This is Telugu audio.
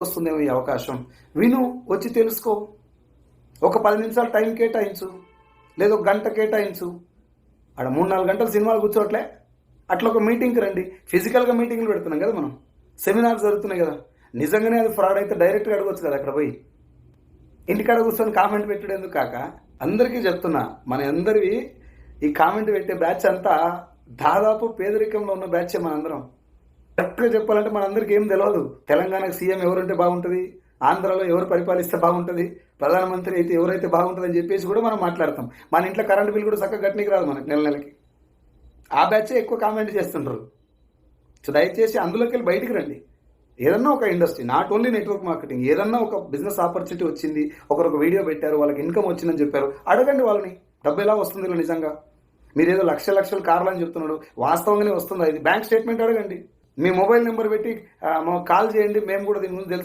వస్తుందేమో ఈ అవకాశం. విను, వచ్చి తెలుసుకో. ఒక 10 నిమిషాలు టైం కేటాయించు, లేదా ఒక గంట కేటాయించు. ఆడ 3-4 గంటలు సినిమాలు కూర్చోట్లే. అట్లా ఒక మీటింగ్కి రండి. ఫిజికల్గా మీటింగ్లు పెడుతున్నాం కదా మనం, సెమినార్స్ జరుగుతున్నాయి కదా. నిజంగానే అది ఫ్రాడ్ అయితే డైరెక్ట్గా అడగవచ్చు కదా అక్కడ పోయి. ఇంటికాడ కూర్చొని కామెంట్ పెట్టడేందుకు కాక అందరికీ చెప్తున్నా, మన అందరివి ఈ కామెంట్ పెట్టే బ్యాచ్ అంతా దాదాపు పేదరికంలో ఉన్న బ్యాచే మనందరం. కరెక్ట్గా చెప్పాలంటే మనందరికీ ఏం తెలియదు. తెలంగాణకు సీఎం ఎవరుంటే బాగుంటుంది, ఆంధ్రాలో ఎవరు పరిపాలిస్తే బాగుంటుంది, ప్రధానమంత్రి అయితే ఎవరైతే బాగుంటుంది అని చెప్పేసి కూడా మనం మాట్లాడతాం. మన ఇంట్లో కరెంట్ బిల్ కూడా చక్కగా కట్టనీకి రాదు మనకి నెలకి. ఆ బ్యాచే ఎక్కువ కామెంట్ చేస్తుంటారు. సో దయచేసి అందులోకి వెళ్ళి బయటికి రండి. ఏదన్నా ఒక industry, not only network marketing, ఏదన్నా ఒక బిజినెస్ ఆపర్చునిటీ వచ్చింది, ఒకరు వీడియో పెట్టారు, వాళ్ళకి ఇన్కమ్ వచ్చిందని చెప్పారు, అడగండి వాళ్ళని. డబ్బు ఎలా వస్తుంది ఇలా నిజంగా? మీరు ఏదో లక్షల కార్లు అని చెప్తున్నాడు, వాస్తవంగానే వస్తుందా? ఇది బ్యాంక్ స్టేట్మెంట్ అడగండి. మీ మొబైల్ నెంబర్ పెట్టి కాల్ చేయండి, మేము కూడా దీని ముందు తెలుసు.